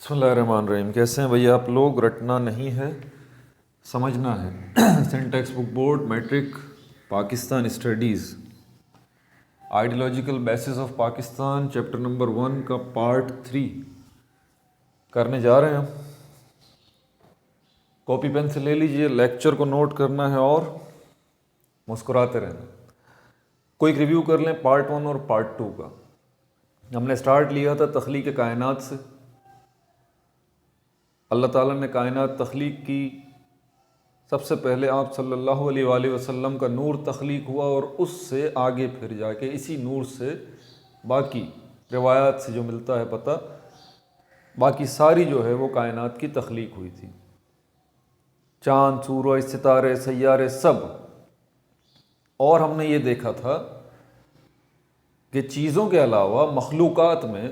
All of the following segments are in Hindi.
बिस्मिल्लाहिर्रहमानिर्रहीम। कैसे हैं भैया आप लोग? रटना नहीं है, समझना है। Syntax book board matric Pakistan studies ideological basis of Pakistan chapter number 1 का पार्ट 3 करने जा रहे हैं हम। कॉपी पेन से ले लीजिए, लेक्चर को नोट करना है और मुस्कुराते रहना। कोई रिव्यू कर लें पार्ट 1 और पार्ट 2 का। हमने स्टार्ट लिया था तख्लीक कायनात से। अल्लाह ताला ने कायनात तख्लीक की, सबसे पहले आप सल्लल्लाहु अलैहि वसल्लम का नूर तख्लीक हुआ और उससे आगे फिर जाके इसी नूर से बाकी रिवायात से जो मिलता है पता, बाकी सारी जो है वो कायनात की तख्लीक हुई थी। चाँद, सूरज, सितारे, सैयारे सब। और हमने ये देखा था कि चीज़ों के अलावा मखलूक़ात में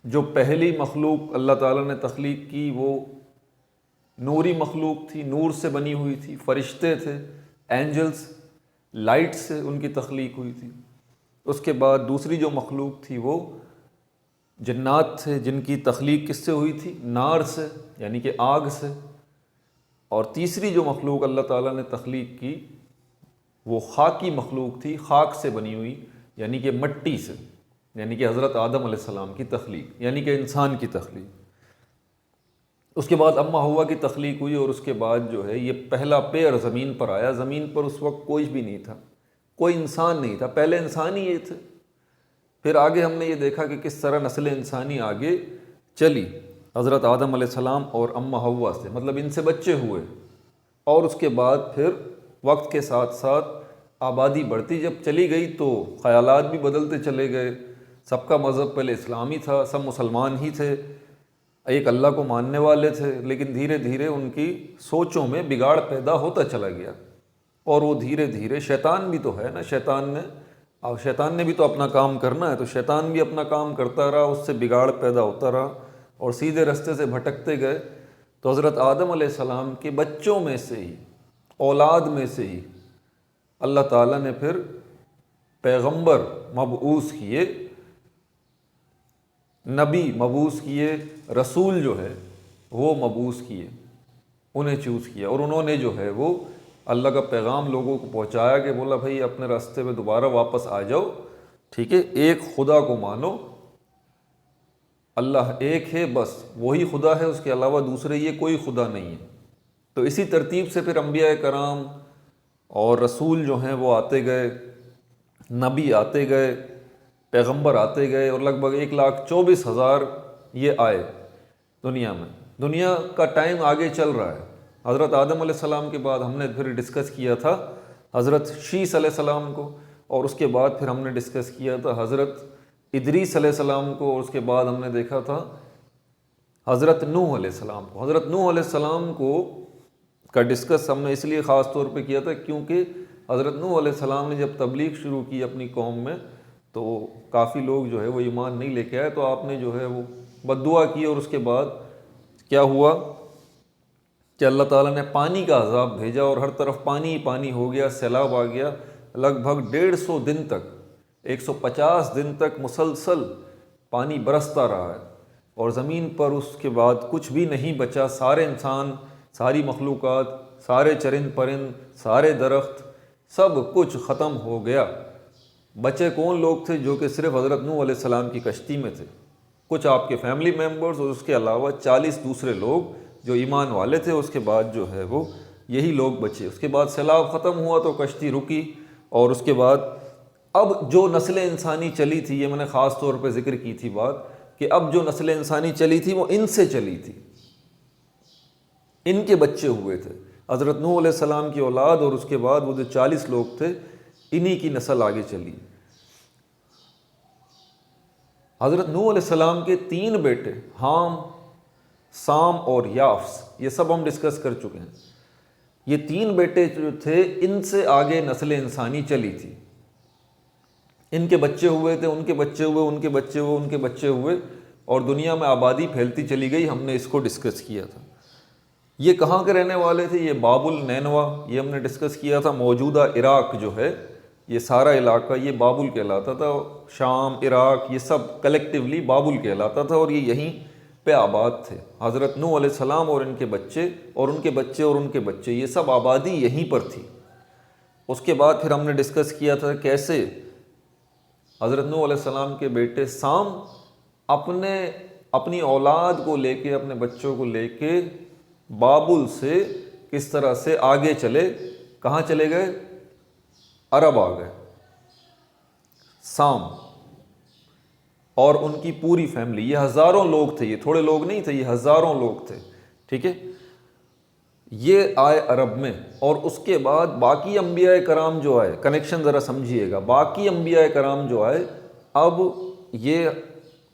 जो पहली मखलूक अल्लाह ताला ने तख्लीक की वो नूरी मखलूक थी, नूर से बनी हुई थी। फरिश्ते थे, एंजल्स, लाइट से उनकी तख्लीक हुई थी। उसके बाद दूसरी जो मखलूक थी वो जन्नात थे, जिनकी तख्लीक किससे हुई थी? नार से, यानी कि आग से। और तीसरी जो मखलूक अल्लाह ताला ने तख्लीक की वो खाकी मखलूक थी, खाक से बनी हुई, यानी कि मट्टी से, यानी कि हज़रत आदम अलैहिस्सलाम की तख्लीक, यानी कि इंसान की तख्लीक। उसके बाद अम्मा हव्वा की तख्लीक हुई और उसके बाद जो है ये पहला पैर ज़मीन पर आया। ज़मीन पर उस वक्त कोई भी नहीं था, कोई इंसान नहीं था, पहले इंसान ही ये थे। फिर आगे हमने ये देखा कि किस तरह नस्ल इंसानी आगे चली हज़रत आदम अलैहिस्सलाम और अम्मा हव्वा से, मतलब इनसे बच्चे हुए। और उसके बाद फिर वक्त के साथ साथ आबादी बढ़ती जब चली गई तो ख़यालात भी बदलते चले गए। सबका मज़हब पहले इस्लामी था, सब मुसलमान ही थे, एक अल्लाह को मानने वाले थे, लेकिन धीरे धीरे उनकी सोचों में बिगाड़ पैदा होता चला गया। और वो धीरे धीरे, शैतान भी तो है ना, शैतान ने भी तो अपना काम करना है, तो शैतान भी अपना काम करता रहा, उससे बिगाड़ पैदा होता रहा और सीधे रास्ते से भटकते गए। तो हज़रत आदम अलैहिस्सलाम के बच्चों में से ही, औलाद में से ही अल्लाह ताला ने फिर पैगंबर मबऊस किए, नबी मबूस किए, रसूल जो है वो मबूस किए, उन्हें चूज़ किया। और उन्होंने जो है वो अल्लाह का पैगाम लोगों को पहुँचाया कि बोला भाई अपने रास्ते पे दोबारा वापस आ जाओ, ठीक है, एक खुदा को मानो, अल्लाह एक है, बस वही खुदा है, उसके अलावा दूसरे ये कोई खुदा नहीं है। तो इसी तरतीब से फिर अम्बिया कराम और रसूल जो हैं वो आते गए, नबी आते गए, पैगंबर आते गए और लगभग 1,24,000 ये आए दुनिया में। दुनिया का टाइम आगे चल रहा है। हज़रत आदम अलैहिस्सलाम के बाद हमने फिर डिस्कस किया था हज़रत शीस अलैहिस्सलाम को, और उसके बाद फिर हमने डिस्कस किया था हज़रत इदरीस अलैहिस्सलाम को, और उसके बाद हमने देखा था हज़रत नूह अलैहिस्सलाम को। हज़रत नूह अलैहिस्सलाम को का डिस्कस हमने इसलिए ख़ास तौर पे किया था क्योंकि हज़रत नूह अलैहिस्सलाम ने जब तबलीग शुरू की अपनी कौम में तो काफ़ी लोग जो है वो ईमान नहीं लेके आए, तो आपने जो है वो बद्दुआ की। और उसके बाद क्या हुआ कि अल्लाह ताला ने पानी का अज़ाब भेजा और हर तरफ पानी ही पानी हो गया, सैलाब आ गया। लगभग 150 दिन तक, 150 दिन तक मुसलसल पानी बरसता रहा है और ज़मीन पर उसके बाद कुछ भी नहीं बचा। सारे इंसान, सारी मखलूक़ात, सारे चरिंद परिंद, सारे दरख्त, सब कुछ ख़त्म हो गया। बचे कौन लोग थे? जो कि सिर्फ हज़रत नूह अलैहिस्सलाम की कश्ती में थे, कुछ आपके फैमिली मेम्बर्स और उसके अलावा 40 दूसरे लोग जो ईमान वाले थे। उसके बाद जो है वो यही लोग बचे। उसके बाद सैलाब ख़त्म हुआ तो कश्ती रुकी और उसके बाद अब जो नस्ल इंसानी चली थी, ये मैंने ख़ास तौर पे ज़िक्र की थी बात कि अब जो नस्ल इंसानी चली थी वो इनसे चली थी, इनके बच्चे हुए थे, हज़रत नूह अलैहिस्सलाम की औलाद। और उसके बाद वो जो 40 लोग थे, इन्हीं की नस्ल आगे चली। हज़रत नूह अलैहिस्सलाम के 3 बेटे, हाम, साम और याफ्स, ये सब हम डिस्कस कर चुके हैं। ये 3 बेटे जो थे, इनसे आगे नस्ल इंसानी चली थी। इनके बच्चे हुए थे, उनके बच्चे हुए, उनके बच्चे हुए, उनके बच्चे हुए, और दुनिया में आबादी फैलती चली गई। हमने इसको डिस्कस किया था। ये कहाँ के रहने वाले थे? ये बाबुल नैनवा, ये हमने डिस्कस किया था। मौजूदा इराक़ जो है ये सारा इलाका ये बाबुल कहलाता था, शाम, इराक, ये सब कलेक्टिवली बाबुल कहलाता था और ये यहीं पे आबाद थे। हज़रत नूह अलैहिस्सलाम और इनके बच्चे और उनके बच्चे और उनके बच्चे, ये सब आबादी यहीं पर थी। उसके बाद फिर हमने डिस्कस किया था कैसे हज़रत नूह अलैहिस्सलाम के बेटे साम अपनी औलाद को लेके, अपने बच्चों को लेके बाबुल से किस तरह से आगे चले, कहाँ चले गए, अरब आ गए। साम और उनकी पूरी फैमिली, ये हज़ारों लोग थे, ये थोड़े लोग नहीं थे, ये हज़ारों लोग थे, ठीक है। ये आए अरब में और उसके बाद बाकी अंबिया कराम जो आए, कनेक्शन ज़रा समझिएगा, बाकी अंबिया कराम जो आए, अब ये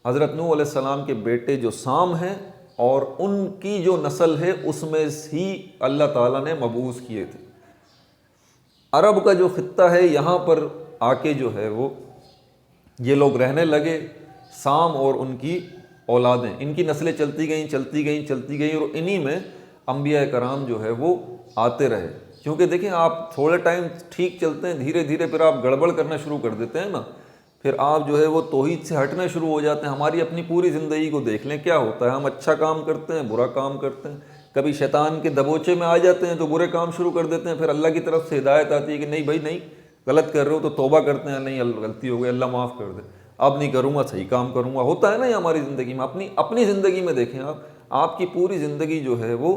हज़रत नूह अलैहिस्सलाम के बेटे जो साम हैं और उनकी जो नस्ल है उसमें ही अल्लाह ताला ने मबूस किए थे। अरब का जो खित्ता है यहाँ पर आके जो है वो ये लोग रहने लगे, साम और उनकी औलादें, इनकी नस्लें चलती गईं चलती गईं चलती गईं और इन्हीं में अंबिया कराम जो है वो आते रहे। क्योंकि देखें, आप थोड़े टाइम ठीक चलते हैं, धीरे धीरे फिर आप गड़बड़ करना शुरू कर देते हैं ना, फिर आप जो है वो तौहीद से हटना शुरू हो जाते हैं। हमारी अपनी पूरी ज़िंदगी को देख लें, क्या होता है, हम अच्छा काम करते हैं, बुरा काम करते हैं, कभी शैतान के दबोचे में आ जाते हैं तो बुरे काम शुरू कर देते हैं, फिर अल्लाह की तरफ से हिदायत आती है कि नहीं भाई नहीं, गलत कर रहे हो, तो तौबा करते हैं, नहीं गलती हो गई, अल्लाह माफ़ कर दे, अब नहीं करूँगा, सही काम करूँगा। होता है ना ये हमारी ज़िंदगी में। अपनी ज़िंदगी में देखें आप, आपकी पूरी ज़िंदगी जो है वो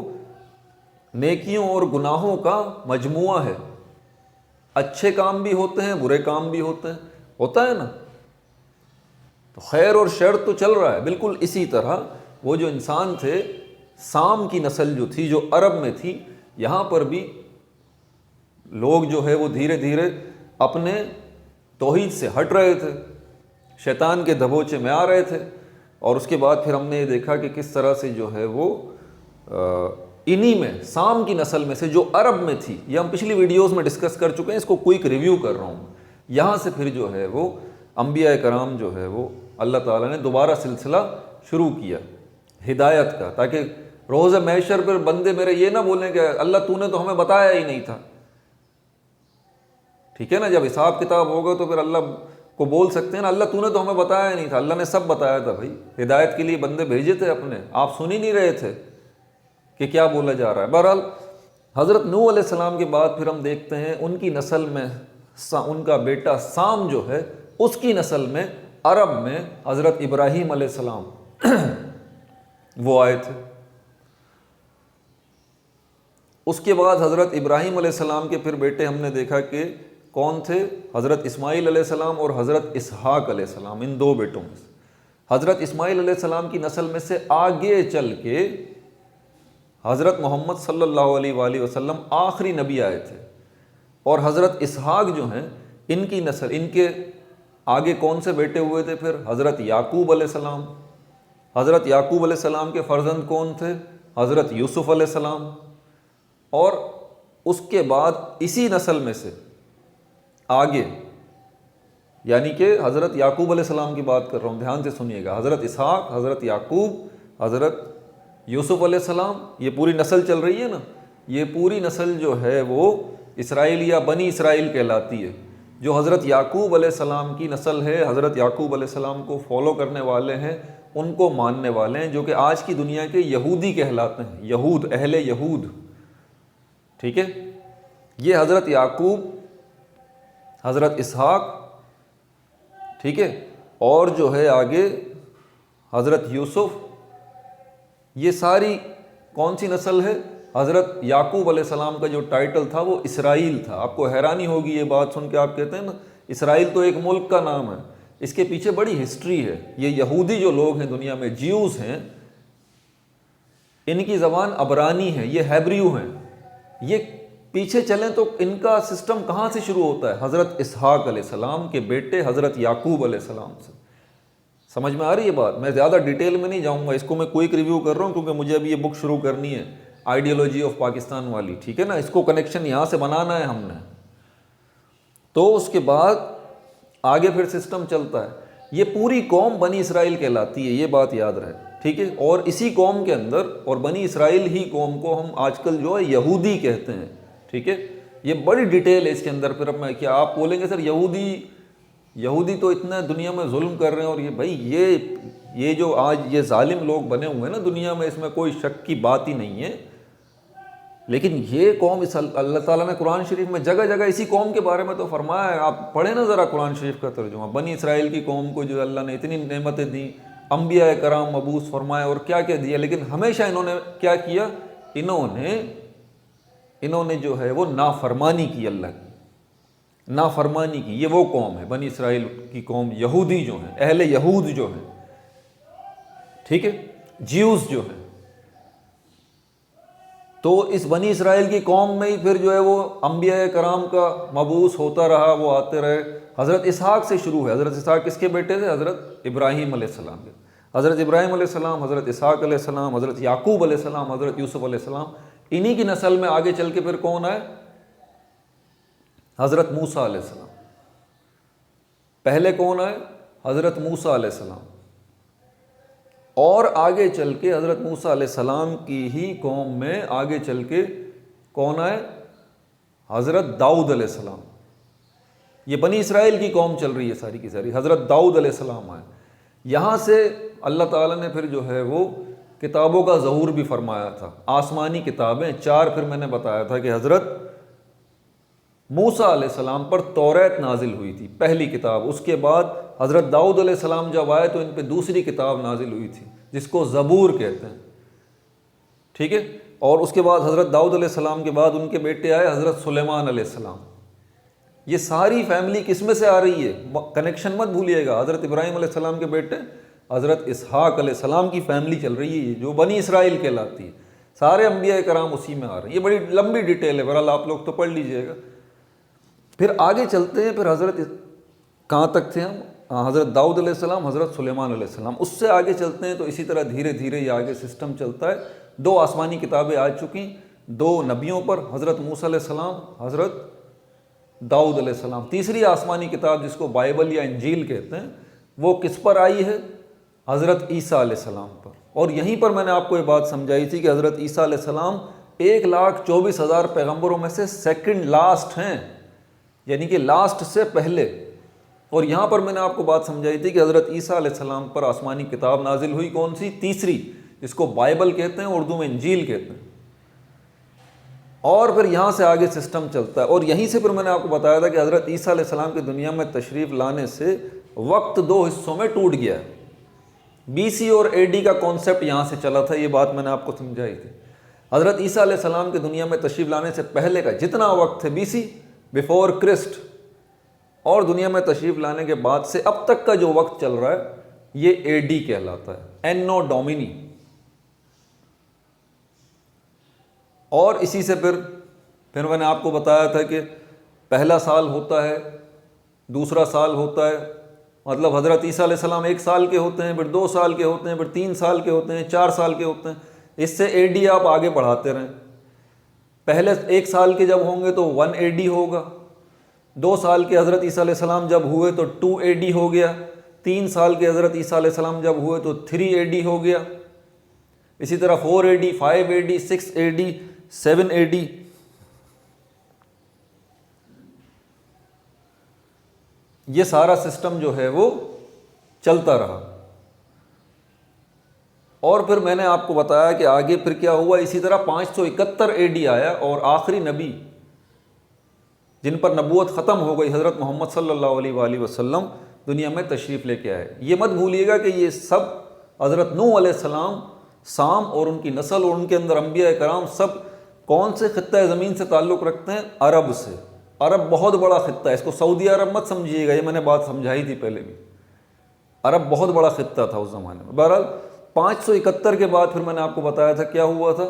नेकियों और गुनाहों का मजमुआ है। अच्छे काम भी होते हैं, बुरे काम भी होते हैं, होता है ना। तो खैर और शर तो चल रहा है। बिल्कुल इसी तरह वो जो इंसान थे, साम की नस्ल जो थी, जो अरब में थी, यहाँ पर भी लोग जो है वो धीरे धीरे अपने तौहीद से हट रहे थे, शैतान के दबोचे में आ रहे थे। और उसके बाद फिर हमने ये देखा कि किस तरह से जो है वो इन्हीं में साम की नस्ल में से जो अरब में थी, ये हम पिछली वीडियोस में डिस्कस कर चुके हैं, इसको क्विक रिव्यू कर रहा हूँ। यहाँ से फिर जो है वो अंबिया कराम जो है वो अल्लाह ताला ने दोबारा सिलसिला शुरू किया हिदायत का, ताकि रोज़ महशर पर बंदे मेरे ये ना बोलें कि अल्लाह तूने तो हमें बताया ही नहीं था। ठीक है ना, जब हिसाब किताब होगा तो फिर अल्लाह को बोल सकते हैं ना, अल्लाह तूने तो हमें बताया ही नहीं था। अल्लाह ने सब बताया था भाई, हिदायत के लिए बंदे भेजे थे अपने, आप सुन ही नहीं रहे थे कि क्या बोला जा रहा है। बहरहाल हज़रत नूह अलैहिस्सलाम के बाद फिर हम देखते हैं उनकी नस्ल में उनका बेटा साम जो है, उसकी नस्ल में अरब में हज़रत इब्राहीम अलैहिस्सलाम वो आए थे। उसके बाद हज़रत इब्राहीम अलैहिस्सलाम के फिर बेटे हमने देखा कि कौन थे, हज़रत इस्माईल अलैहिस्सलाम और हज़रत इसहाक अलैहिस्सलाम, इन दो बेटों में से। हज़रत इस्माईल अलैहिस्सलाम की नस्ल में से आगे चल के हज़रत मोहम्मद सल्लल्लाहु अलैहि वसल्लम आखिरी नबी आए थे। और हज़रत इसहाक जो हैं, इनकी नस्ल, इनके आगे कौन से बेटे हुए थे फिर, हज़रत याकूब अलैहिस्सलाम। हज़रत याकूब अलैहिस्सलाम के फ़र्जंद कौन थे, हज़रत यूसुफ़ अलैहिस्सलाम। और उसके बाद इसी नस्ल में से आगे, यानी कि हज़रत याकूब अलैहिस्सलाम की बात कर रहा हूँ, ध्यान से सुनिएगा, हज़रत इसहाक, हज़रत याकूब, हज़रत यूसुफ़ अलैहिस्सलाम, ये पूरी नस्ल चल रही है ना। ये पूरी नस्ल जो है वो इसराइल या बनी इसराइल कहलाती है। जो हज़रत याकूब अलैहिस्सलाम की नस्ल है, हज़रत याकूब अलैहिस्सलाम को फॉलो करने वाले हैं, उनको मानने वाले हैं, जो कि आज की दुनिया के यहूदी कहलाते हैं, यहूद, अहले यहूद। ठीक है, ये हज़रत याकूब, हज़रत इसहाक, ठीक है, और जो है आगे हज़रत यूसुफ़, ये सारी कौन सी नस्ल है। हज़रत याकूब अलैहिस्सलाम का जो टाइटल था वो इसराइल था। आपको हैरानी होगी ये बात सुन के, आप कहते हैं ना इसराइल तो एक मुल्क का नाम है, इसके पीछे बड़ी हिस्ट्री है। ये यहूदी जो लोग हैं दुनिया में, ज्यूज़ हैं, इनकी ज़बान अबरानी है, ये हैब्रियू हैं। ये पीछे चलें तो इनका सिस्टम कहाँ से शुरू होता है, हज़रत इसहाक अलैहिस्सलाम के बेटे हज़रत याकूब अलैहिस्सलाम से। समझ में आ रही है बात। मैं ज़्यादा डिटेल में नहीं जाऊँगा, इसको मैं क्विक रिव्यू कर रहा हूँ क्योंकि मुझे अभी ये बुक शुरू करनी है, आइडियोलॉजी ऑफ पाकिस्तान वाली। ठीक है ना, इसको कनेक्शन यहाँ से बनाना है हमने। तो उसके बाद आगे फिर सिस्टम चलता है। ये पूरी कौम बनी इसराइल कहलाती है, ये बात याद रहे। ठीक है, और इसी कौम के अंदर, और बनी इसराइल ही कौम को हम आजकल जो है यहूदी कहते हैं। ठीक है, ये बड़ी डिटेल है इसके अंदर। फिर अब मैं क्या, आप बोलेंगे सर यहूदी तो इतना दुनिया में जुल्म कर रहे हैं, और ये भाई ये जो आज ये जालिम लोग बने हुए हैं ना दुनिया में, इसमें कोई शक की बात ही नहीं है। लेकिन ये कौम, इस अल्लाह ताला ने कुरान शरीफ में जगह जगह इसी कौम के बारे में तो फरमाया है। आप पढ़े ना ज़रा कुरान शरीफ का तर्जुमा, बनी इसराइल की कौम को जो अल्लाह ने इतनी नेमतें दी, अम्बिया कराम मबूस फरमाए और क्या क्या दिया, लेकिन हमेशा इन्होंने क्या किया, इन्होंने जो है वो नाफरमानी की, अल्लाह की नाफरमानी की। ये वो कौम है बनी इसराइल की कौम, यहूदी जो हैं, अहले यहूद जो हैं, ठीक है, ज्यूस जो हैं। तो इस बनी इसराइल की कौम में ही फिर जो है वो अम्बिया कराम का मबूस होता रहा, वो आते रहे। हज़रत इसहाक से शुरू है। हज़रत इसहाक किसके बेटे थे? हज़रत इब्राहीम अलैहिस्सलाम के। हज़रत इब्राहीम अलैहिस्सलाम, हज़रत इसहाक अलैहिस्सलाम, हज़रत याकूब अलैहिस्सलाम, हज़रत यूसुफ अलैहिस्सलाम, इन्हीं की नस्ल में आगे चल के फिर कौन आए? हज़रत मूसा अलैहिस्सलाम। पहले कौन आए? हज़रत मूसा अलैहिस्सलाम। और आगे चल के हज़रत मूसा अलैहिस्सलाम की ही कौम में आगे चल के कौन आए? हज़रत दाऊद अलैहिस्सलाम। ये बनी इसराइल की कौम चल रही है सारी की सारी। हज़रत दाऊद अलैहिस्सलाम आए। यहाँ से अल्लाह ताला ने फिर जो है वो किताबों का ज़हूर भी फरमाया था। आसमानी किताबें 4 फिर मैंने बताया था कि हज़रत मूसा अलैहिस्सलाम पर तौरात नाजिल हुई थी, पहली किताब। उसके बाद हज़रत दाऊद अलैहिस्सलाम जब आए तो इन पे दूसरी किताब नाजिल हुई थी जिसको ज़बूर कहते हैं, ठीक है। और उसके बाद हज़रत दाऊद अलैहिस्सलाम के बाद उनके बेटे आए हज़रत सुलेमान अलैहिस्सलाम। ये सारी फैमिली किस में से आ रही है? कनेक्शन मत भूलिएगा। हज़रत इब्राहीम अलैहिस्सलाम के बेटे हज़रत इसहाक अलैहिस्सलाम की फैमिली चल रही है जो बनी इसराइल कहलाती है। सारे अम्बिया कराम उसी में आ रहे हैं। ये बड़ी लंबी डिटेल है, बहरहाल आप लोग तो पढ़ लीजिएगा। फिर आगे चलते हैं। फिर हज़रत कहाँ तक थे हम? हज़रत दाऊद अलैहिस्सलाम, हज़रत सुलेमान अलैहिस्सलाम। उससे आगे चलते हैं तो इसी तरह धीरे धीरे ये आगे सिस्टम चलता है। 2 आसमानी किताबें आ चुकी, 2 नबियों पर, हज़रत मूसा अलैहिस्सलाम, हज़रत दाऊद अलैहिस्सलाम। तीसरी आसमानी किताब जिसको बाइबल या इंजील कहते हैं वो किस पर आई है? हज़रत ईसा अलैहिस्सलाम पर। और यहीं पर मैंने आपको ये बात समझाई थी कि हज़रत ईसा अलैहिस्सलाम 1,24,000 पैगम्बरों में से सेकंड लास्ट हैं, यानी कि लास्ट से पहले। और यहाँ पर मैंने आपको बात समझाई थी कि हज़रत ईसा अलैहिस्सलाम पर आसमानी किताब नाजिल हुई, कौन सी? तीसरी, जिसको बाइबल कहते हैं, उर्दू में इंजील कहते हैं। और फिर यहाँ से आगे सिस्टम चलता है। और यहीं से फिर मैंने आपको बताया था कि हज़रत ईसा अलैहिस्सलाम की दुनिया में तशरीफ़ लाने से वक्त 2 हिस्सों में टूट गया है। BC और AD का कॉन्सेप्ट यहाँ से चला था, ये बात मैंने आपको समझाई थी। हज़रत ईसा अलैहिस्सलाम की दुनिया में तशरीफ़ लाने से पहले का जितना वक्त है BC, बिफोर क्रिस्ट, और दुनिया में तशरीफ़ लाने के बाद से अब तक का जो वक्त चल रहा है ये AD कहलाता है, एनो डोमिनी। और इसी से फिर मैंने आपको बताया था कि पहला साल होता है, दूसरा साल होता है, मतलब हज़रत ईसा अलैहिस्सलाम 1 साल के होते हैं, फिर 2 साल के होते हैं, फिर 3 साल के होते हैं, 4 साल के होते हैं। इससे AD आप आगे बढ़ाते रहें। पहले 1 साल के जब होंगे तो 1 AD होगा, 2 साल के हज़रत ईसा अलैहिस्सलाम जब हुए तो 2 AD हो गया, 3 साल के हज़रत ईसा अलैहिस्सलाम जब हुए तो 3 AD हो गया, इसी तरह 4 AD, 5 AD, 6 AD, 7 AD। ये सारा सिस्टम जो है वो चलता रहा। और फिर मैंने आपको बताया कि आगे फिर क्या हुआ। इसी तरह 571 AD आया और आखिरी नबी जिन पर नबूवत ख़त्म हो गई, हज़रत मोहम्मद सल्लल्लाहु अलैहि वसल्लम दुनिया में तशरीफ़ लेके आए। ये मत भूलिएगा कि ये सब हज़रत नूह अलैहिस्सलाम, साम और उनकी नस्ल और उनके अंदर अम्बिया कराम सब कौन से ख़ित्ता ज़मीन से ताल्लुक़ रखते हैं? अरब से। अरब बहुत बड़ा ख़ित्ता है, इसको सऊदी अरब मत समझिएगा, ये मैंने बात समझाई थी पहले भी। अरब बहुत बड़ा ख़ित्ता था उस ज़माने में। बहरहाल 571 के बाद फिर मैंने आपको बताया था क्या हुआ था।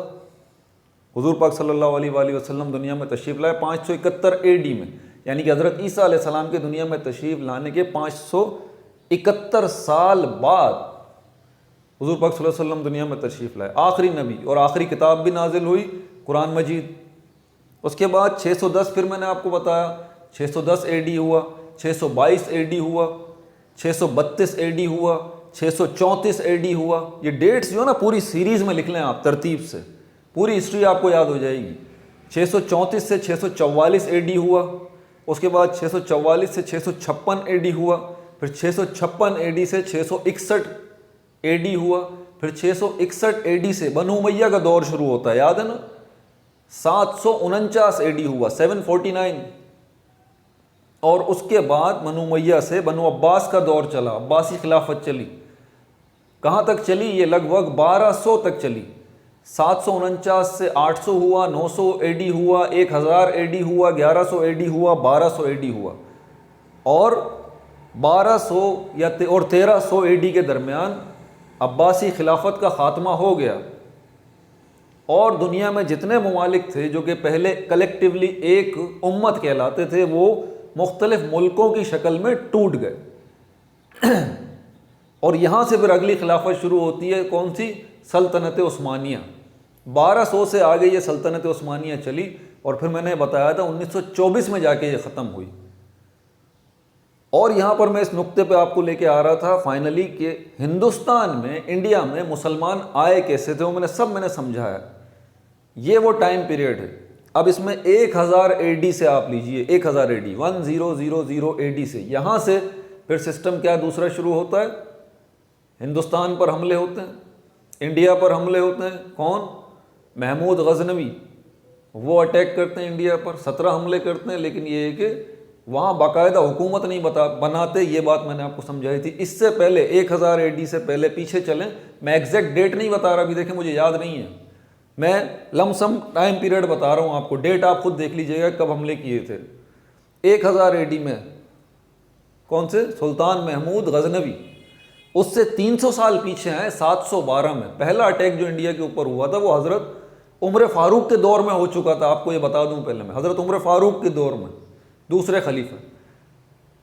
हुज़ूर पाक सल्लल्लाहु अलैहि वसल्लम दुनिया में तशरीफ़ लाए 571 AD में, यानी कि हज़रत ईसा अलैहिस्सलाम के दुनिया में तशरीफ़ लाने के 571 साल बाद हुज़ूर पाक सल्लल्लाहु अलैहि वसल्लम दुनिया में तशरीफ़ लाए, आखिरी नबी। और आखिरी किताब भी नाजिल हुई, कुरान मजीद। उसके बाद 610 फिर मैंने आपको बताया 610 AD हुआ, 622 AD हुआ, 632 AD हुआ, 634 AD हुआ। ये डेट्स जो है ना पूरी सीरीज़ में लिख लें आप तरतीब से, पूरी हिस्ट्री आपको याद हो जाएगी। 634 से 644 एडी हुआ, उसके बाद 644 से 656 एडी हुआ, फिर 656 एडी से 661 एडी हुआ, फिर 661 एडी से बनु उमैया का दौर शुरू होता है, याद है ना। 749 एडी हुआ, 749, और उसके बाद बनु उमैया से बनु अब्बास का दौर चला, अब्बासी खिलाफत चली। कहाँ तक चली? ये लगभग 1200 तक चली। 749 से 800 हुआ, 900 एडी हुआ, 1000 एडी हुआ, 1100 एडी हुआ, 1200 एडी हुआ, और 1200 या 1300 एडी के दरमियान अब्बासी खिलाफत का ख़ात्मा हो गया। और दुनिया में जितने ममालिक थे जो कि पहले कलेक्टिवली एक उम्मत कहलाते थे, वो मुख्तलिफ मुल्कों की शक्ल में टूट गए। और यहाँ से फिर अगली खिलाफत शुरू होती है, कौन सी? सल्तनत उस्मानिया। 1200 से आगे ये सल्तनत उस्मानिया चली, और फिर मैंने बताया था 1924 में जाके ये ख़त्म हुई। और यहाँ पर मैं इस नुक्ते पे आपको लेके आ रहा था फाइनली कि हिंदुस्तान में, इंडिया में मुसलमान आए कैसे थे, वो मैंने समझाया। ये वो टाइम पीरियड है। अब इसमें 1000 एडी से आप लीजिए, 1000 एडी, 1000 एडी से यहाँ से फिर सिस्टम क्या दूसरा शुरू होता है। हिंदुस्तान पर हमले होते हैं, इंडिया पर हमले होते हैं। कौन? महमूद गजनवी, वो अटैक करते हैं इंडिया पर, 17 हमले करते हैं। लेकिन ये है कि वहाँ बाकायदा हुकूमत नहीं बनाते, ये बात मैंने आपको समझाई थी। इससे पहले 1000 एडी से पहले पीछे चलें, मैं एग्जैक्ट डेट नहीं बता रहा, अभी देखें मुझे याद नहीं है, मैं लमसम टाइम पीरियड बता रहा हूँ आपको। डेट आप खुद देख लीजिएगा कब हमले किए थे। 1000 एडी में कौन से? सुल्तान महमूद गजनवी। उससे 300 साल पीछे हैं, 712 में पहला अटैक जो इंडिया के ऊपर हुआ था वो हज़रत उमर फारूक के दौर में हो चुका था। आपको ये बता दूं पहले मैं, हज़रत उमर फारूक के दौर में, दूसरे खलीफा।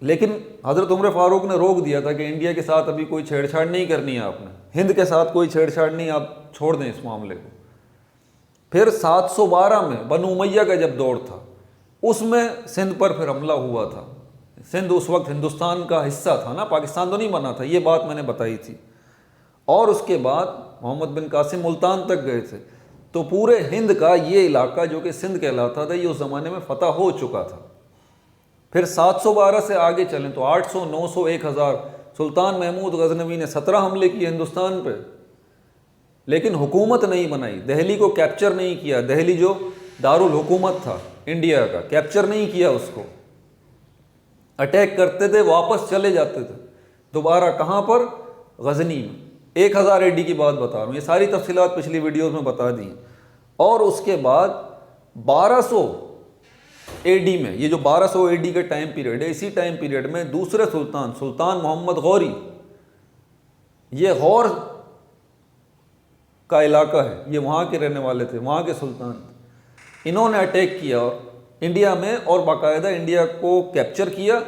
लेकिन हज़रत उमर फारूक ने रोक दिया था कि इंडिया के साथ अभी कोई छेड़छाड़ नहीं करनी है आपने, हिंद के साथ कोई छेड़छाड़ नहीं, आप छोड़ दें इस मामले को। फिर 712 में बनु उमैया का जब दौर था, उसमें सिंध पर फिर हमला हुआ था। सिंध उस वक्त हिंदुस्तान का हिस्सा था ना, पाकिस्तान तो नहीं बना था, ये बात मैंने बताई थी। और उसके बाद मोहम्मद बिन कासिम मुल्तान तक गए थे, तो पूरे हिंद का ये इलाका जो कि सिंध कहलाता था, ये उस ज़माने में फ़तह हो चुका था। फिर 712 से आगे चलें तो 800, 900, 1000, सुल्तान महमूद गजनवी ने 17 हमले किए हिंदुस्तान पे, लेकिन हुकूमत नहीं बनाई, दिल्ली को कैप्चर नहीं किया। दिल्ली जो दारुल हुकूमत था इंडिया का, कैप्चर नहीं किया उसको। अटैक करते थे, वापस चले जाते थे दोबारा। कहाँ पर? गजनी में। 1000 एडी की बात बता रहा हूँ, ये सारी तफसीलात पिछली वीडियोस में बता दी। और उसके बाद 1200 एडी में, ये जो 1200 एडी का टाइम पीरियड है, इसी टाइम पीरियड में दूसरे सुल्तान, सुल्तान मोहम्मद गौरी, ये गौर का इलाका है, ये वहाँ के रहने वाले थे, वहाँ के सुल्तान। इन्होंने अटैक किया इंडिया में और बाकायदा इंडिया को कैप्चर किया।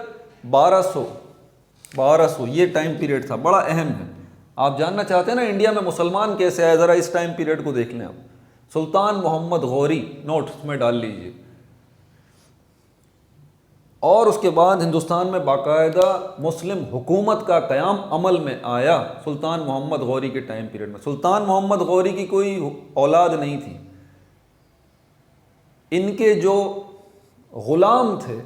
1200 ये टाइम पीरियड था, बड़ा अहम है। आप जानना चाहते हैं ना इंडिया में मुसलमान कैसे आए, ज़रा इस टाइम पीरियड को देख लें आप। सुल्तान मोहम्मद गौरी, नोट्स में डाल लीजिए। और उसके बाद हिंदुस्तान में बाकायदा मुस्लिम हुकूमत का क़याम अमल में आया सुल्तान मोहम्मद गौरी के टाइम पीरियड में। सुल्तान मोहम्मद गौरी की कोई औलाद नहीं थी, इनके जो ग़ुलाम थे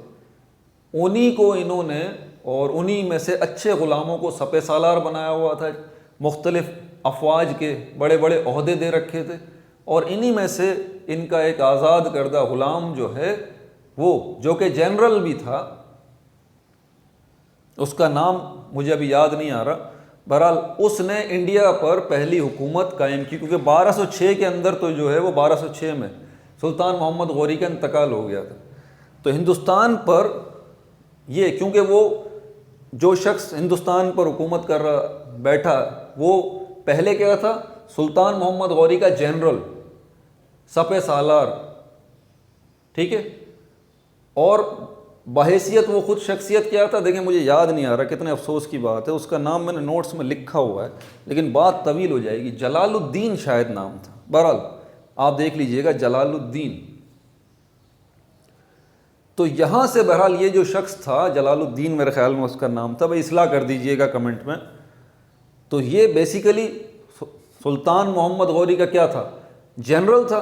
उन्हीं को इन्होंने, और उन्हीं में से अच्छे ग़ुलामों को सपे सालार बनाया हुआ था, मुख्तलिफ़ अफवाज के बड़े बड़े ओहदे दे रखे थे। और इन्हीं में से इनका एक आज़ाद करदा ग़ुलाम जो है, वो जो कि जनरल भी था, उसका नाम मुझे अभी याद नहीं आ रहा, बहरहाल उसने इंडिया पर पहली हुकूमत कायम की। क्योंकि 1206 के अंदर तो जो है वो 1206 में सुल्तान मोहम्मद गौरी का इंतकाल हो गया था। तो हिंदुस्तान पर ये, क्योंकि वो जो शख्स हिंदुस्तान पर हुकूमत कर रहा बैठा, वो पहले क्या था? सुल्तान मोहम्मद गौरी का जनरल, सपे सालार, ठीक है। और बहैसियत वो खुद शख्सियत क्या था, देखें मुझे याद नहीं आ रहा, कितने अफसोस की बात है। उसका नाम मैंने नोट्स में लिखा हुआ है, लेकिन बात तवील हो जाएगी। जलालुद्दीन शायद नाम था, बहरहाल आप देख लीजिएगा, जलालुद्दीन। तो यहाँ से बहरहाल ये जो शख्स था जलालुद्दीन, मेरे ख्याल में उसका नाम था, भाई इस्लाह कर दीजिएगा कमेंट में। तो ये बेसिकली सुल्तान मोहम्मद गौरी का क्या था? जनरल था,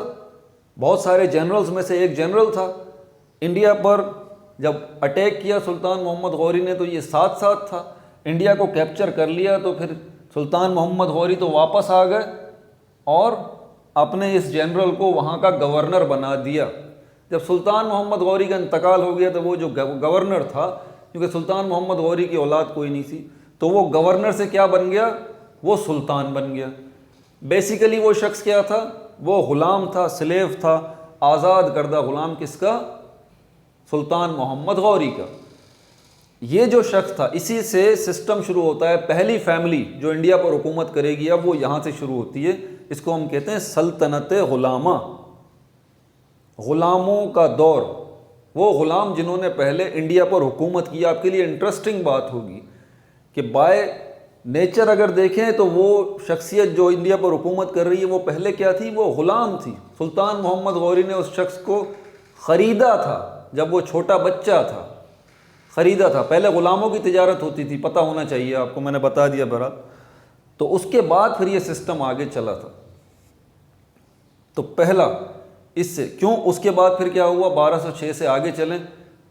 बहुत सारे जनरल्स में से एक जनरल था। इंडिया पर जब अटैक किया सुल्तान मोहम्मद गौरी ने तो ये साथ साथ था। इंडिया को कैप्चर कर लिया तो फिर सुल्तान मोहम्मद गौरी तो वापस आ गए और अपने इस जनरल को वहाँ का गवर्नर बना दिया। जब सुल्तान मोहम्मद गौरी का इंतकाल हो गया तो वो जो गवर्नर था, क्योंकि सुल्तान मोहम्मद गौरी की औलाद कोई नहीं थी, तो वो गवर्नर से क्या बन गया, वो सुल्तान बन गया। बेसिकली वो शख्स क्या था, वो ग़ुलाम था, स्लेव था, आज़ाद करदा ग़ुलाम किसका, सुल्तान मोहम्मद गौरी का। ये जो शख्स था, इसी से सिस्टम शुरू होता है। पहली फैमिली जो इंडिया पर हुकूमत करेगी अब वो यहाँ से शुरू होती है। इसको हम कहते हैं सल्तनत ग़ुलामा, ग़ुलामों का दौर। वो ग़ुलाम जिन्होंने पहले इंडिया पर हुकूमत की। आपके लिए इंटरेस्टिंग बात होगी कि बाय नेचर अगर देखें तो वो शख्सियत जो इंडिया पर हुकूमत कर रही है वो पहले क्या थी, वो ग़ुलाम थी। सुल्तान मोहम्मद गौरी ने उस शख्स को ख़रीदा था जब वो छोटा बच्चा था, ख़रीदा था। पहले ग़ुलामों की तिजारत होती थी, पता होना चाहिए आपको, मैंने बता दिया बरा। तो उसके बाद फिर ये सिस्टम आगे चला था। तो पहला इससे क्यों, उसके बाद फिर क्या हुआ, 1206 से आगे चलें,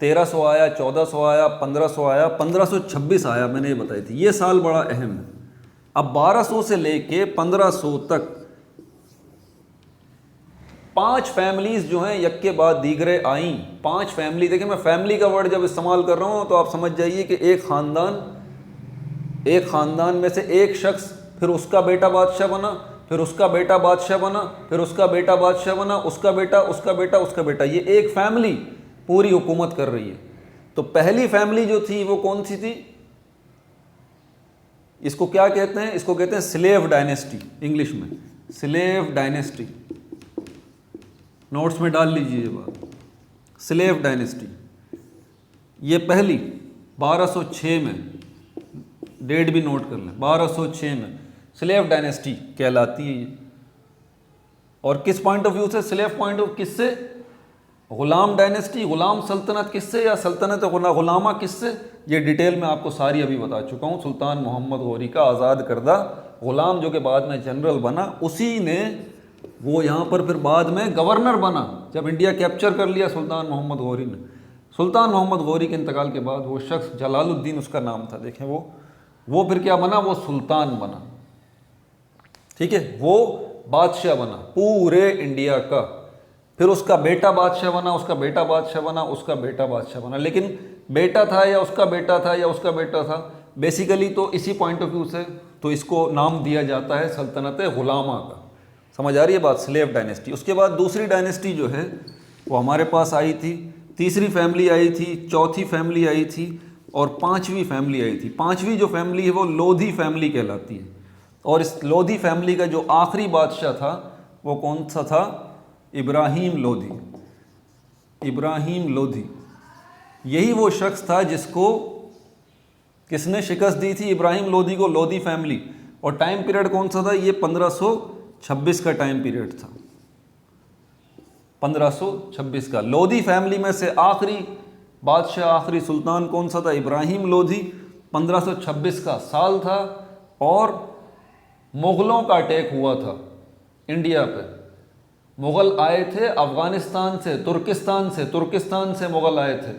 1300 आया, 1400 आया, 1500 आया, 1526 आया, मैंने ये बताई थी। ये साल बड़ा अहम है। अब 1200 से लेके 1500 तक 5 फैमिलीज जो हैं यक के बाद दीगरे आईं। 5 फैमिली, देखिए मैं फैमिली का वर्ड जब इस्तेमाल कर रहा हूँ तो आप समझ जाइए कि एक ख़ानदान में से एक शख्स, फिर उसका बेटा बादशाह बना, फिर उसका बेटा बादशाह बना, फिर उसका बेटा बादशाह बना, उसका बेटा, उसका बेटा, उसका बेटा, ये एक फैमिली पूरी हुकूमत कर रही है। तो पहली फैमिली जो थी वो कौन सी थी, इसको क्या कहते हैं, इसको कहते हैं स्लेव डायनेस्टी, इंग्लिश में स्लेव डायनेस्टी। नोट्स में डाल लीजिए ये बात, स्लेव डायनेस्टी। ये पहली 1206 में, डेट भी नोट कर लें, 1206 में स्लेव डायनेस्टी कहलाती है ये। और किस पॉइंट ऑफ व्यू से, स्लेव पॉइंट ऑफ, किससे, ग़ुलाम डायनेस्टी, ग़ुलाम सल्तनत किससे, या सल्तनत ग़ुलामा किससे, ये डिटेल में आपको सारी अभी बता चुका हूँ। सुल्तान मोहम्मद गौरी का आज़ाद करदा ग़ुलाम जो कि बाद में जनरल बना, उसी ने वो यहाँ पर फिर बाद में गवर्नर बना जब इंडिया कैप्चर कर लिया सुल्तान मोहम्मद गौरी ने। सुल्तान मोहम्मद गौरी के इंतकाल के बाद वो शख्स, जलालुद्दीन उसका नाम था, देखें वो फिर क्या बना, वो सुल्तान बना, ठीक है, वो बादशाह बना पूरे इंडिया का। फिर उसका बेटा बादशाह बना, उसका बेटा बादशाह बना, उसका बेटा बादशाह बना। लेकिन बेटा था या उसका बेटा था या उसका बेटा था, बेसिकली तो इसी पॉइंट ऑफ व्यू से तो इसको नाम दिया जाता है सल्तनत ग़ुलामा का। समझ आ रही है बात, स्लेव डायनेस्टी। उसके बाद दूसरी डायनेस्टी जो है वो हमारे पास आई थी, तीसरी फैमिली आई थी, चौथी फैमिली आई थी और पाँचवीं फैमिली आई थी। पाँचवीं जो फैमिली है वो लोधी फैमिली कहलाती है। और इस लोधी फैमिली का जो आखिरी बादशाह था वो कौन सा था, इब्राहिम लोधी। इब्राहिम लोधी, यही वो शख्स था जिसको किसने शिकस्त दी थी, इब्राहिम लोधी को, लोधी फैमिली। और टाइम पीरियड कौन सा था, ये 1526 का टाइम पीरियड था, 1526 का। लोधी फैमिली में से आखिरी बादशाह, आखिरी सुल्तान कौन सा था, इब्राहिम लोधी। 1526 का साल था और मुग़लों का अटैक हुआ था इंडिया पे। मुग़ल आए थे अफ़गानिस्तान से, तुर्किस्तान से मुग़ल आए थे।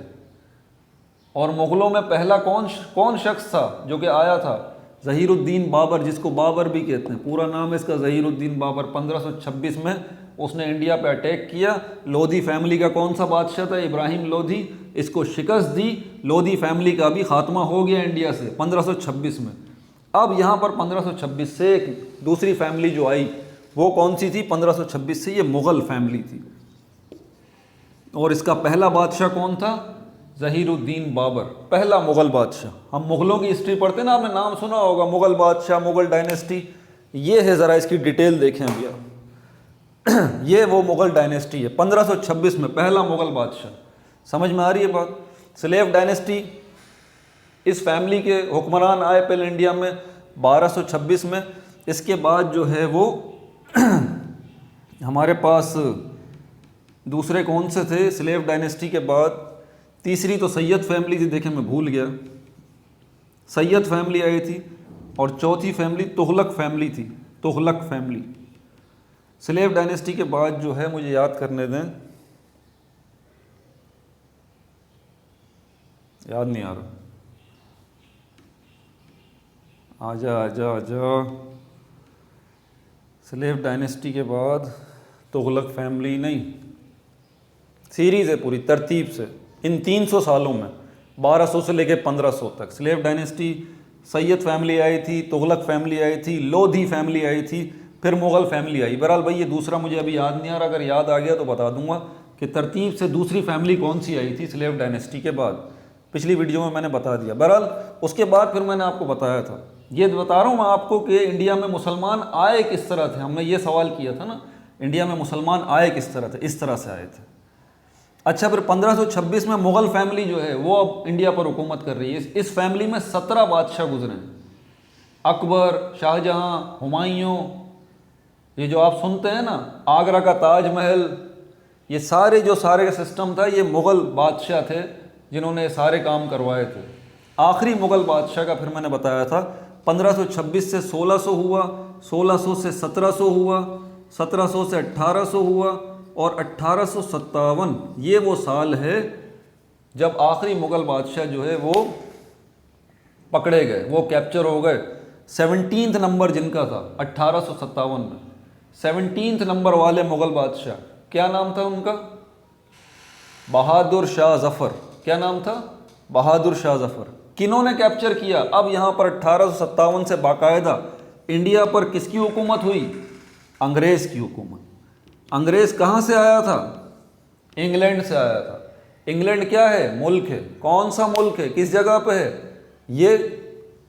और मुग़लों में पहला कौन शख्स था जो कि आया था, ज़हीरुद्दीन बाबर, जिसको बाबर भी कहते हैं, पूरा नाम है इसका ज़हीरुद्दीन बाबर। 1526 में उसने इंडिया पे अटैक किया। लोधी फैमिली का कौन सा बादशाह था, इब्राहिम लोधी। इसको शिकस्त दी, लोधी फैमिली का भी खात्मा हो गया इंडिया से 1526 में। अब यहाँ पर 1526 से एक दूसरी फैमिली जो आई वो कौन सी थी, 1526 से ये मुग़ल फैमिली थी। और इसका पहला बादशाह कौन था, ज़हीरुद्दीन बाबर, पहला मुग़ल बादशाह। हम मुग़लों की हिस्ट्री पढ़ते हैं ना, आपने नाम सुना होगा, मुग़ल बादशाह, मुग़ल डायनेस्टी। ये है, ज़रा इसकी डिटेल देखें अभी आप। ये वो मुग़ल डायनेस्टी है, 1526 में पहला मुग़ल बादशाह। समझ में आ रही है बात। स्लेव डायनेस्टी, इस फैमिली के हुक्मरान आए पहले इंडिया में 1226 में। इसके बाद जो है वो हमारे पास दूसरे कौन से थे स्लेव डायनेस्टी के बाद, तीसरी तो सैयद फैमिली थी, देखें मैं भूल गया, सैयद फैमिली आई थी। और चौथी फैमिली तुगलक फैमिली थी, तुगलक फैमिली। स्लेव डायनेस्टी के बाद जो है, मुझे याद करने दें, याद नहीं आ रहा, आजा आजा आजा। स्लेव डायनेस्टी के बाद तुगलक फैमिली, नहीं, सीरीज़ है पूरी तरतीब से इन 300 सालों में, 1200 से लेकर 1500 तक। Slave dynasty, Syed family I थी, तुगलक फैमिली आई थी, लोधी फैमिली आई थी, फिर मुग़ल फैमिली आई। बहरहाल भाई ये दूसरा मुझे अभी याद नहीं आ रहा, अगर याद आ गया तो बता दूंगा कि तरतीब से दूसरी फैमिली कौन सी आई थी स्लेव डायनेस्टी के बाद। पिछली वीडियो में मैंने बता दिया। बहरहाल उसके बाद फिर मैंने आपको बताया था, ये बता रहा हूँ मैं आपको कि इंडिया में मुसलमान आए किस तरह थे। हमने ये सवाल किया था ना, इंडिया में मुसलमान आए किस तरह थे, इस तरह से आए थे। अच्छा, फिर 1526 में मुग़ल फैमिली जो है वो अब इंडिया पर हुकूमत कर रही है। इस फैमिली में 17 बादशाह गुजरे हैं, अकबर, शाहजहाँ, हुमायूं, ये जो आप सुनते हैं ना, आगरा का ताजमहल, ये सारे जो सारे का सिस्टम था, ये मुग़ल बादशाह थे जिन्होंने सारे काम करवाए थे। आखिरी मुग़ल बादशाह का फिर मैंने बताया था 1526 से 1600 हुआ, 1600 से 1700 हुआ, 1700 से 1800 हुआ, और 1857 ये वो साल है जब आखिरी मुग़ल बादशाह जो है वो पकड़े गए, वो कैप्चर हो गए। 17th नंबर जिनका था 1857 में, 17th नंबर वाले मुग़ल बादशाह, क्या नाम था उनका? बहादुर शाह ज़फ़र। क्या नाम था? बहादुर शाह ज़फ़र। किन्होंने कैप्चर किया? अब यहाँ पर 1857 से बाकायदा इंडिया पर किसकी हुकूमत हुई? अंग्रेज़ की हुकूमत। अंग्रेज़ कहाँ से आया था? इंग्लैंड से आया था। इंग्लैंड क्या है? मुल्क है। कौन सा मुल्क है? किस जगह पे है? ये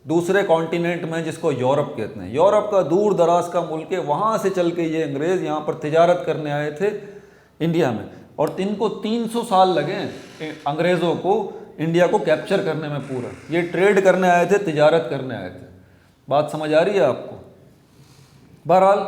दूसरे कॉन्टिनेंट में, जिसको यूरोप कहते हैं। यूरोप का दूर दराज का मुल्क है, वहाँ से चल के ये अंग्रेज़ यहाँ पर तिजारत करने आए थे इंडिया में, और इनको 300 साल लगे अंग्रेज़ों को इंडिया को कैप्चर करने में पूरा। ये ट्रेड करने आए थे, तिजारत करने आए थे। बात समझ आ रही है आपको? बहरहाल,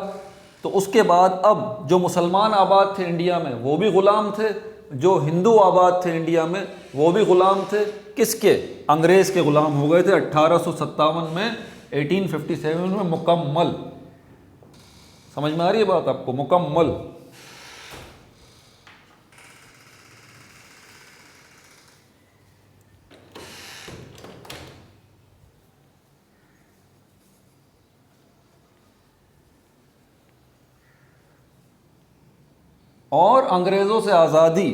तो उसके बाद अब जो मुसलमान आबाद थे इंडिया में वो भी ग़ुलाम थे, जो हिंदू आबाद थे इंडिया में वो भी ग़ुलाम थे। किसके? अंग्रेज़ के ग़ुलाम हो गए थे 1857 में, 1857 में मुकम्मल। समझ में आ रही है बात आपको? मुकम्मल। और अंग्रेज़ों से आज़ादी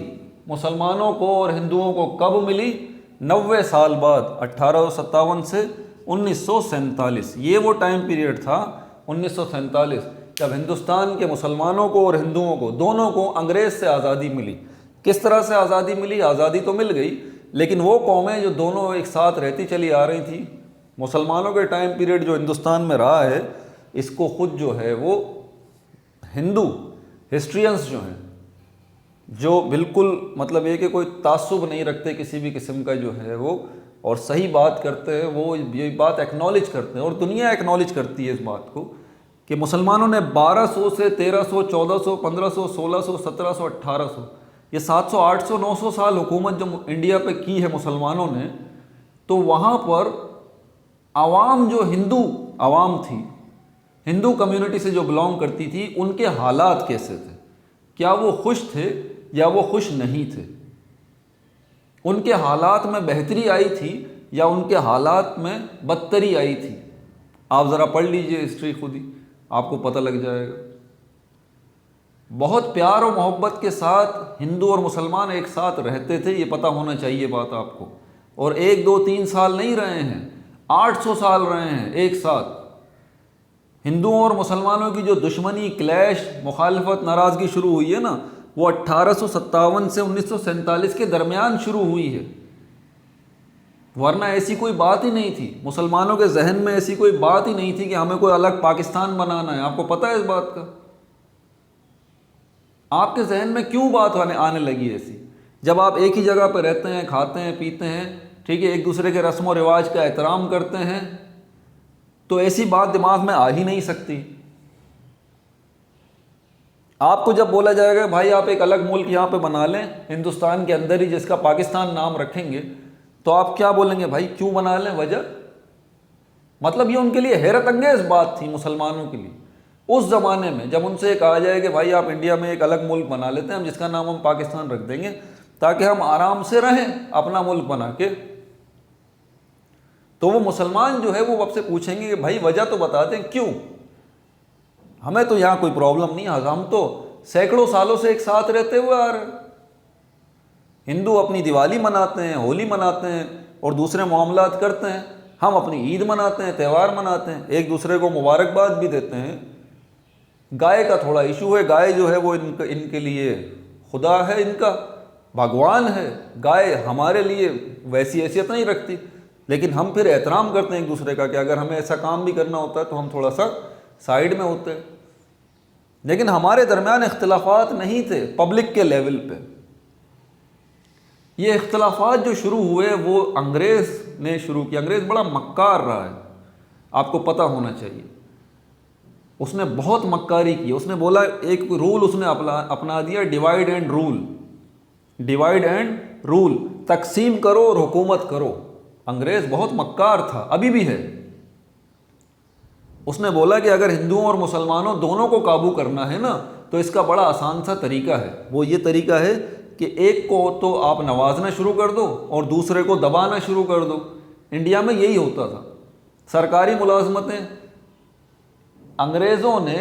मुसलमानों को और हिंदुओं को कब मिली? 90 साल बाद, 1857 से 1947। ये वो टाइम पीरियड था 1947 जब हिंदुस्तान के मुसलमानों को और हिंदुओं को, दोनों को अंग्रेज़ से आज़ादी मिली। किस तरह से आज़ादी मिली? आज़ादी तो मिल गई, लेकिन वो कौमें जो दोनों एक साथ रहती चली आ रही थी, मुसलमानों के टाइम पीरियड जो हिंदुस्तान में रहा है, इसको ख़ुद जो है वो हिंदू हिस्ट्रियंस जो हैं, जो बिल्कुल मतलब ये कि कोई तासुब नहीं रखते किसी भी किस्म का जो है वो, और सही बात करते हैं, वो ये बात एक्नॉलेज करते हैं, और दुनिया एक्नॉलेज करती है इस बात को कि मुसलमानों ने 1200 से 1300, 1400, 1500, 1600, 1700, 1800, ये 700, 800, 900 साल हुकूमत जो इंडिया पे की है मुसलमानों ने, तो वहाँ पर आवाम, जो हिंदू आवाम थी, हिंदू कम्युनिटी से जो बिलोंग करती थी, उनके हालात कैसे थे? क्या वो खुश थे या वो खुश नहीं थे? उनके हालात में बेहतरी आई थी या उनके हालात में बदतरी आई थी? आप ज़रा पढ़ लीजिए हिस्ट्री खुद ही, आपको पता लग जाएगा। बहुत प्यार और मोहब्बत के साथ हिंदू और मुसलमान एक साथ रहते थे, ये पता होना चाहिए बात आपको। और 1, 2, 3 साल नहीं रहे हैं, 800 साल रहे हैं एक साथ। हिंदुओं और मुसलमानों की जो दुश्मनी, क्लैश, मुखालफत, नाराज़गी शुरू हुई है ना, वो 1857 से 1947 के दरमियान शुरू हुई है, वरना ऐसी कोई बात ही नहीं थी। मुसलमानों के जहन में ऐसी कोई बात ही नहीं थी कि हमें कोई अलग पाकिस्तान बनाना है। आपको पता है इस बात का? आपके जहन में क्यों बात आने लगी ऐसी? जब आप एक ही जगह पर रहते हैं, खाते हैं, पीते हैं, ठीक है, एक दूसरे के रस्म व रिवाज का एहतराम करते हैं, तो ऐसी बात दिमाग में आ ही नहीं सकती। आपको जब बोला जाएगा भाई आप एक अलग मुल्क यहाँ पे बना लें हिंदुस्तान के अंदर ही, जिसका पाकिस्तान नाम रखेंगे, तो आप क्या बोलेंगे? भाई क्यों बना लें? वजह मतलब ये उनके लिए हैरत अंगेज बात थी मुसलमानों के लिए। उस ज़माने में जब उनसे कहा जाए कि भाई आप इंडिया में एक अलग मुल्क बना लेते हैं, हम जिसका नाम हम पाकिस्तान रख देंगे ताकि हम आराम से रहें अपना मुल्क बना के, तो वो मुसलमान जो है वो आपसे पूछेंगे कि भाई वजह तो बता दें क्यों, हमें तो यहाँ कोई प्रॉब्लम नहीं, हम तो सैकड़ों सालों से एक साथ रहते हुए आ रहे हैं। हिंदू अपनी दिवाली मनाते हैं, होली मनाते हैं और दूसरे मामलात करते हैं, हम अपनी ईद मनाते हैं, त्यौहार मनाते हैं, एक दूसरे को मुबारकबाद भी देते हैं। गाय का थोड़ा इशू है, गाय जो है वो इनके लिए खुदा है, इनका भगवान है। गाय हमारे लिए वैसी हैसियत नहीं रखती, लेकिन हम फिर एहतराम करते हैं एक दूसरे का कि अगर हमें ऐसा काम भी करना होता है तो हम थोड़ा सा साइड में होते हैं। लेकिन हमारे दरमियान इख्तिलाफात नहीं थे पब्लिक के लेवल पे। ये इख्तिलाफात जो शुरू हुए वो अंग्रेज़ ने शुरू किया। अंग्रेज़ बड़ा मक्कार रहा है, आपको पता होना चाहिए। उसने बहुत मक्कारी की। उसने बोला, एक रूल उसने अपना दिया, divide and rule. Divide and rule, तकसीम करो और हुकूमत करो। अंग्रेज़ बहुत मक्कार था, अभी भी है। उसने बोला कि अगर हिंदुओं और मुसलमानों दोनों को काबू करना है ना, तो इसका बड़ा आसान सा तरीका है। वो ये तरीका है कि एक को तो आप नवाजना शुरू कर दो और दूसरे को दबाना शुरू कर दो। इंडिया में यही होता था। सरकारी मुलाजमतें, अंग्रेज़ों ने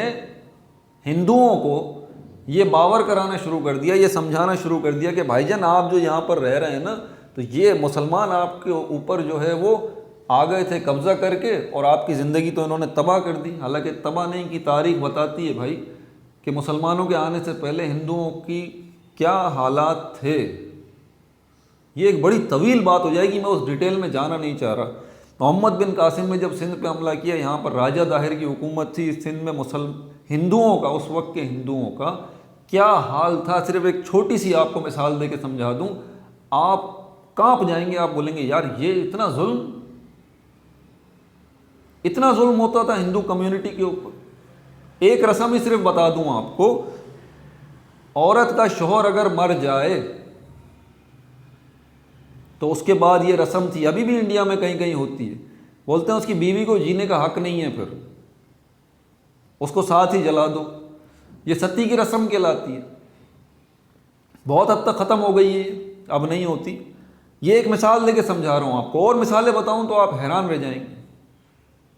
हिंदुओं को ये बावर कराना शुरू कर दिया, ये समझाना शुरू कर दिया कि भाईजान आप जो यहाँ पर रह रहे हैं ना, तो ये मुसलमान आपके ऊपर जो है वो आ गए थे कब्ज़ा करके और आपकी ज़िंदगी तो इन्होंने तबाह कर दी। हालांकि तबाह नहीं की, तारीख बताती है भाई कि मुसलमानों के आने से पहले हिंदुओं की क्या हालात थे। ये एक बड़ी तवील बात हो जाएगी, मैं उस डिटेल में जाना नहीं चाह रहा। मोहम्मद बिन कासिम ने जब सिंध पे हमला किया, यहाँ पर राजा दाहिर की हुकूमत थी, सिंध में हिंदुओं का, उस वक्त के हिंदुओं का क्या हाल था। सिर्फ एक छोटी सी आपको मिसाल दे के समझा दूँ, आप कांप जाएंगे। आप बोलेंगे यार ये इतना जुल्म होता था हिंदू कम्युनिटी के ऊपर। एक रस्म ही सिर्फ बता दूं आपको, औरत का शौहर अगर मर जाए तो उसके बाद ये रस्म थी, अभी भी इंडिया में कहीं कहीं होती है, बोलते हैं उसकी बीवी को जीने का हक नहीं है, फिर उसको साथ ही जला दो। ये सती की रस्म कहलाती है। बहुत हद तक ख़त्म हो गई है, अब नहीं होती। ये एक मिसाल लेके समझा रहा हूँ आपको, और मिसालें बताऊँ तो आप हैरान रह जाएंगे।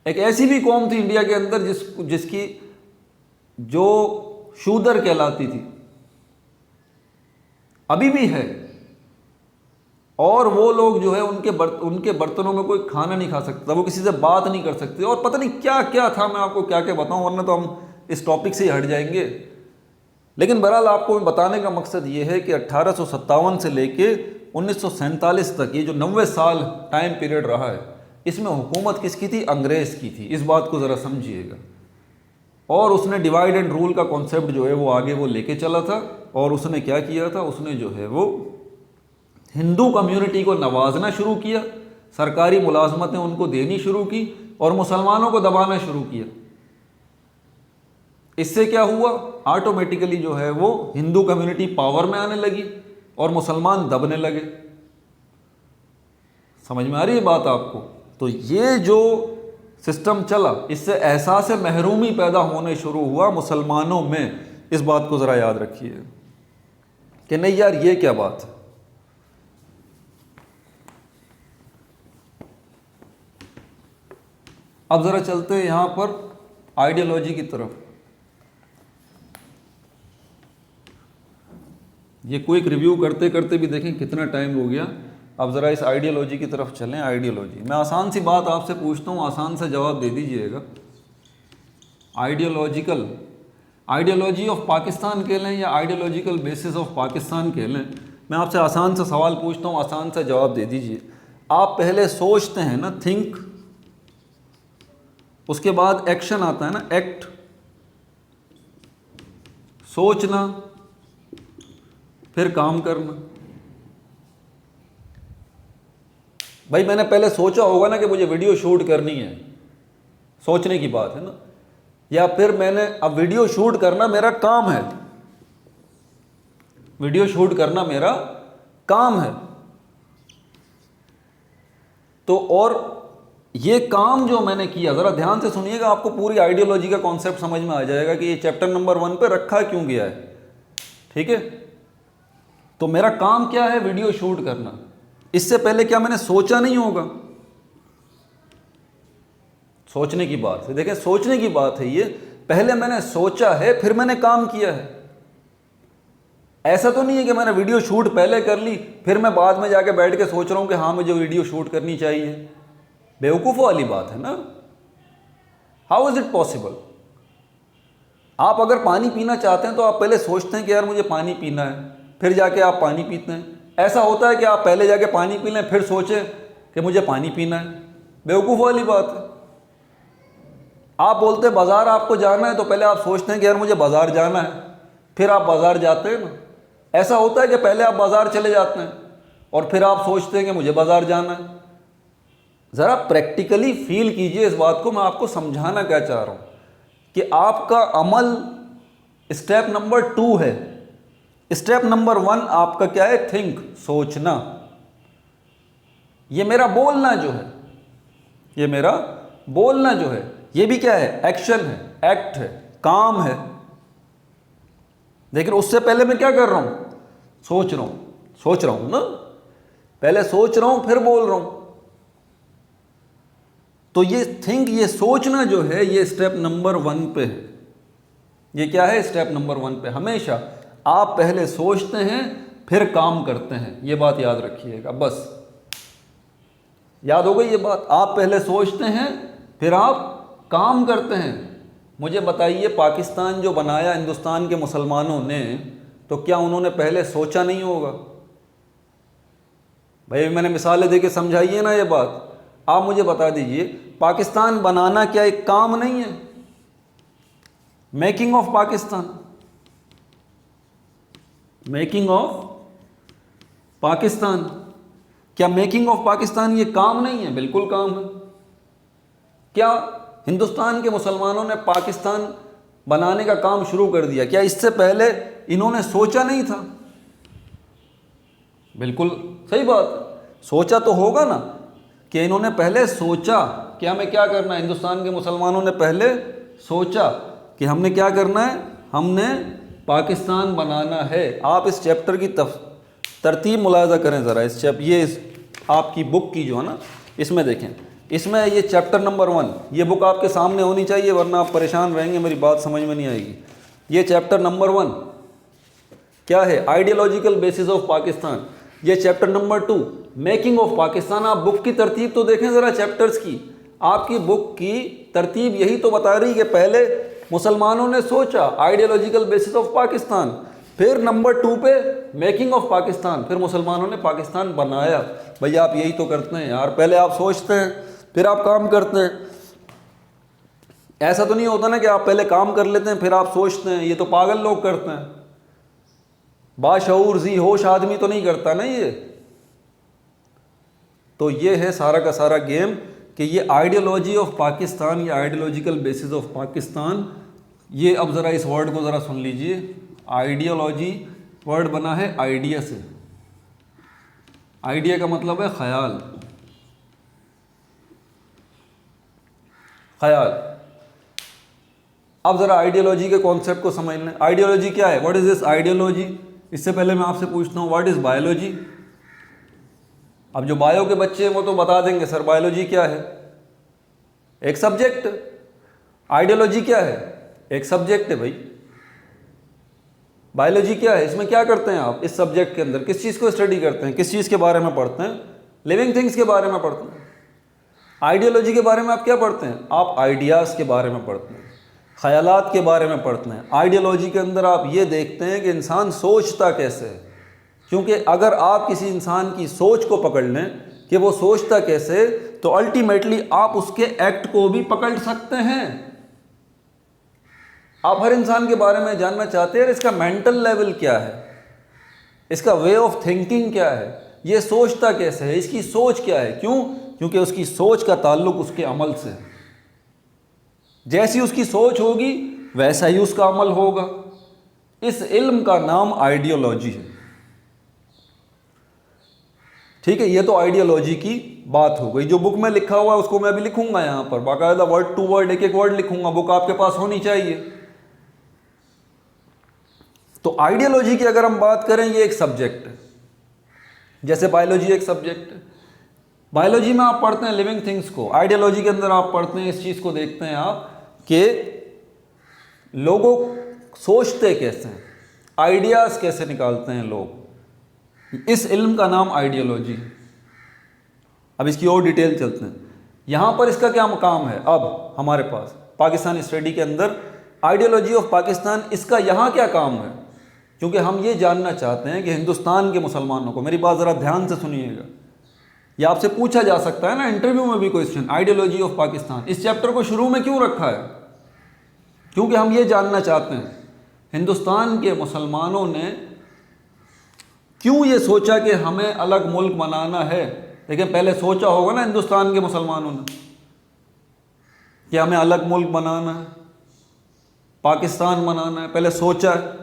एक ऐसी भी कौम थी इंडिया के अंदर जिसकी जो शूदर कहलाती थी, अभी भी है, और वो लोग जो है उनके बर्तनों में कोई खाना नहीं खा सकता, वो किसी से बात नहीं कर सकते, और पता नहीं क्या क्या था। मैं आपको क्या क्या बताऊं, वरना तो हम इस टॉपिक से ही हट जाएंगे। लेकिन बहरहाल आपको बताने का मकसद ये है कि 1857 से लेके 1947 तक, ये जो 90 साल टाइम पीरियड रहा है, इसमें हुकूमत किसकी थी? अंग्रेज़ की थी। इस बात को ज़रा समझिएगा। और उसने डिवाइड एंड रूल का कॉन्सेप्ट जो है वो आगे वो लेके चला था। और उसने क्या किया था? उसने जो है वो हिंदू कम्युनिटी को नवाजना शुरू किया, सरकारी मुलाजमतें उनको देनी शुरू की, और मुसलमानों को दबाना शुरू किया। इससे क्या हुआ? ऑटोमेटिकली जो है वो हिंदू कम्युनिटी पावर में आने लगी और मुसलमान दबने लगे। समझ में आ रही है बात आपको? तो ये जो सिस्टम चला, इससे एहसास महरूमी पैदा होने शुरू हुआ मुसलमानों में। इस बात को ज़रा याद रखिए कि नहीं यार ये क्या बात है। अब ज़रा चलते हैं यहाँ पर आइडियोलॉजी की तरफ। ये क्विक रिव्यू करते करते भी देखें कितना टाइम हो गया। अब ज़रा इस आइडियोलॉजी की तरफ चलें। आइडियोलॉजी, मैं आसान सी बात आपसे पूछता हूँ, आसान से जवाब दे दीजिएगा। आइडियोलॉजी ऑफ पाकिस्तान कह लें या आइडियोलॉजिकल बेसिस ऑफ पाकिस्तान कह लें, मैं आपसे आसान सा सवाल पूछता हूँ, आसान सा जवाब दे दीजिए। आप पहले सोचते हैं ना, थिंक, उसके बाद एक्शन आता है ना, एक्ट। सोचना फिर काम करना। भाई मैंने पहले सोचा होगा ना कि मुझे वीडियो शूट करनी है, सोचने की बात है ना। या फिर मैंने अब वीडियो शूट करना मेरा काम है, वीडियो शूट करना मेरा काम है। तो और ये काम जो मैंने किया, ज़रा ध्यान से सुनिएगा, आपको पूरी आइडियोलॉजी का कॉन्सेप्ट समझ में आ जाएगा कि ये चैप्टर नंबर 1 पे रखा क्यों गया है। ठीक है, तो मेरा काम क्या है? वीडियो शूट करना। इससे पहले क्या मैंने सोचा नहीं होगा? सोचने की बात है, देखें सोचने की बात है ये। पहले मैंने सोचा है, फिर मैंने काम किया है। ऐसा तो नहीं है कि मैंने वीडियो शूट पहले कर ली, फिर मैं बाद में जाके बैठ के सोच रहा हूं कि हाँ मुझे वीडियो शूट करनी चाहिए। बेवकूफ़ वाली बात है ना। How is it possible? आप अगर पानी पीना चाहते हैं तो आप पहले सोचते हैं कि यार मुझे पानी पीना है, फिर जाके आप पानी पीते हैं। ऐसा होता है कि आप पहले जाके पानी पी लें फिर सोचें कि मुझे पानी पीना है? बेवकूफ़ वाली बात है। आप बोलते हैं बाज़ार आपको जाना है, तो पहले आप सोचते हैं कि यार मुझे बाज़ार जाना है, फिर आप बाज़ार जाते हैं ना। ऐसा होता है कि पहले आप बाज़ार चले जाते हैं और फिर आप सोचते हैं कि मुझे बाज़ार जाना है। ज़रा प्रैक्टिकली फील कीजिए इस बात को। मैं आपको समझाना क्या चाह रहा हूँ कि आपका अमल स्टेप नंबर 2 है। स्टेप नंबर 1 आपका क्या है? थिंक, सोचना। ये मेरा बोलना जो है, ये मेरा बोलना जो है, ये भी क्या है? एक्शन है, एक्ट है, काम है। लेकिन उससे पहले मैं क्या कर रहा हूं? सोच रहा हूं ना। पहले सोच रहा हूं फिर बोल रहा हूं। तो ये थिंक, ये सोचना जो है, ये स्टेप नंबर 1 पे है। ये क्या है? स्टेप नंबर 1 पे हमेशा आप पहले सोचते हैं फिर काम करते हैं। ये बात याद रखिएगा, बस याद हो गई ये बात। आप पहले सोचते हैं फिर आप काम करते हैं। मुझे बताइए, पाकिस्तान जो बनाया हिंदुस्तान के मुसलमानों ने, तो क्या उन्होंने पहले सोचा नहीं होगा? भाई मैंने मिसालें देके समझाइए ना ये बात। आप मुझे बता दीजिए, पाकिस्तान बनाना क्या एक काम नहीं है? Making of Pakistan, making of Pakistan, क्या मेकिंग ऑफ पाकिस्तान ये काम नहीं है? बिल्कुल काम है। क्या हिंदुस्तान के मुसलमानों ने पाकिस्तान बनाने का काम शुरू कर दिया? क्या इससे पहले इन्होंने सोचा नहीं था? बिल्कुल सही बात। सोचा तो होगा ना कि इन्होंने पहले सोचा कि हमें क्या करना है। हिंदुस्तान के मुसलमानों ने पहले सोचा कि हमने क्या करना है, हमने पाकिस्तान बनाना है। आप इस चैप्टर की तरतीब मुलाहिजा करें ज़रा। आपकी बुक की जो है ना, इसमें देखें, इसमें ये चैप्टर नंबर 1, ये बुक आपके सामने होनी चाहिए, वरना आप परेशान रहेंगे, मेरी बात समझ में नहीं आएगी। ये चैप्टर नंबर 1 क्या है? Ideological basis of Pakistan. ये chapter number 2 making of Pakistan. आप बुक की तरतीब तो देखें ज़रा चैप्टर्स की। आपकी बुक की तरतीब यही तो बता रही कि पहले मुसलमानों ने सोचा, आइडियोलॉजिकल बेसिस ऑफ पाकिस्तान, फिर नंबर 2 पे मेकिंग ऑफ पाकिस्तान, फिर मुसलमानों ने पाकिस्तान बनाया। भैया आप यही तो करते हैं यार, पहले आप सोचते हैं फिर आप काम करते हैं। ऐसा तो नहीं होता ना कि आप पहले काम कर लेते हैं फिर आप सोचते हैं। ये तो पागल लोग करते हैं, बाशऊर जी होश आदमी तो नहीं करता ना ये। तो ये है सारा का सारा गेम कि ये आइडियोलॉजी ऑफ पाकिस्तान, ये आइडियोलॉजिकल बेसिस ऑफ पाकिस्तान। ये अब ज़रा इस वर्ड को ज़रा सुन लीजिए। आइडियोलॉजी वर्ड बना है आइडिया से। आइडिया का मतलब है ख्याल, ख्याल। अब ज़रा आइडियोलॉजी के कॉन्सेप्ट को समझ लें। आइडियोलॉजी क्या है? What is this ideology? इससे पहले मैं आपसे पूछता हूँ, व्हाट इज बायोलॉजी? अब जो बायो के बच्चे हैं वो तो बता देंगे सर बायोलॉजी क्या है, एक सब्जेक्ट। आइडियोलॉजी क्या है? एक सब्जेक्ट है भाई। बायोलॉजी क्या है? इसमें क्या करते हैं आप? इस सब्जेक्ट के अंदर किस चीज़ को स्टडी करते हैं? किस चीज़ के बारे में पढ़ते हैं? लिविंग थिंग्स के बारे में पढ़ते हैं। आइडियोलॉजी के बारे में आप क्या पढ़ते हैं? आप आइडियाज़ के बारे में पढ़ते हैं, ख्यालात के बारे में पढ़ते हैं। आइडियोलॉजी के अंदर आप ये देखते हैं कि इंसान सोचता कैसे है। क्योंकि अगर आप किसी इंसान की सोच को पकड़ लें कि वो सोचता कैसे, तो अल्टीमेटली आप उसके एक्ट को भी पकड़ सकते हैं। आप हर इंसान के बारे में जानना चाहते हैं इसका मेंटल लेवल क्या है, इसका वे ऑफ थिंकिंग क्या है, ये सोचता कैसे है, इसकी सोच क्या है। क्यों? क्योंकि उसकी सोच का ताल्लुक उसके अमल से है। जैसी उसकी सोच होगी वैसा ही उसका अमल होगा। इस इल्म का नाम आइडियोलॉजी है। ठीक है, ये तो आइडियोलॉजी की बात हो गई। जो बुक में लिखा हुआ है उसको मैं भी लिखूंगा यहाँ पर, बाकायदा वर्ड टू वर्ड एक एक वर्ड लिखूंगा, बुक आपके पास होनी चाहिए। तो आइडियोलॉजी की अगर हम बात करें, ये एक सब्जेक्ट है, जैसे बायोलॉजी एक सब्जेक्ट है। बायोलॉजी में आप पढ़ते हैं लिविंग थिंग्स को, आइडियोलॉजी के अंदर आप पढ़ते हैं इस चीज़ को, देखते हैं आप कि लोगों सोचते कैसे हैं, आइडियाज़ कैसे निकालते हैं लोग। इस इल्म का नाम आइडियोलॉजी है। अब इसकी और डिटेल चलते हैं। यहाँ पर इसका क्या मकाम है अब हमारे पास पाकिस्तानी स्टडी के अंदर, आइडियोलॉजी ऑफ पाकिस्तान, इसका यहाँ क्या काम है? क्योंकि हम ये जानना चाहते हैं कि हिंदुस्तान के मुसलमानों को, मेरी बात ज़रा ध्यान से सुनिएगा, ये आपसे पूछा जा सकता है ना इंटरव्यू में भी क्वेश्चन, आइडियोलॉजी ऑफ पाकिस्तान, इस चैप्टर को शुरू में क्यों रखा है? क्योंकि हम ये जानना चाहते हैं हिंदुस्तान के मुसलमानों ने क्यों ये सोचा कि हमें अलग मुल्क बनाना है। लेकिन पहले सोचा होगा ना हिंदुस्तान के मुसलमानों ने कि हमें अलग मुल्क बनाना है, पाकिस्तान बनाना है, पहले सोचा है।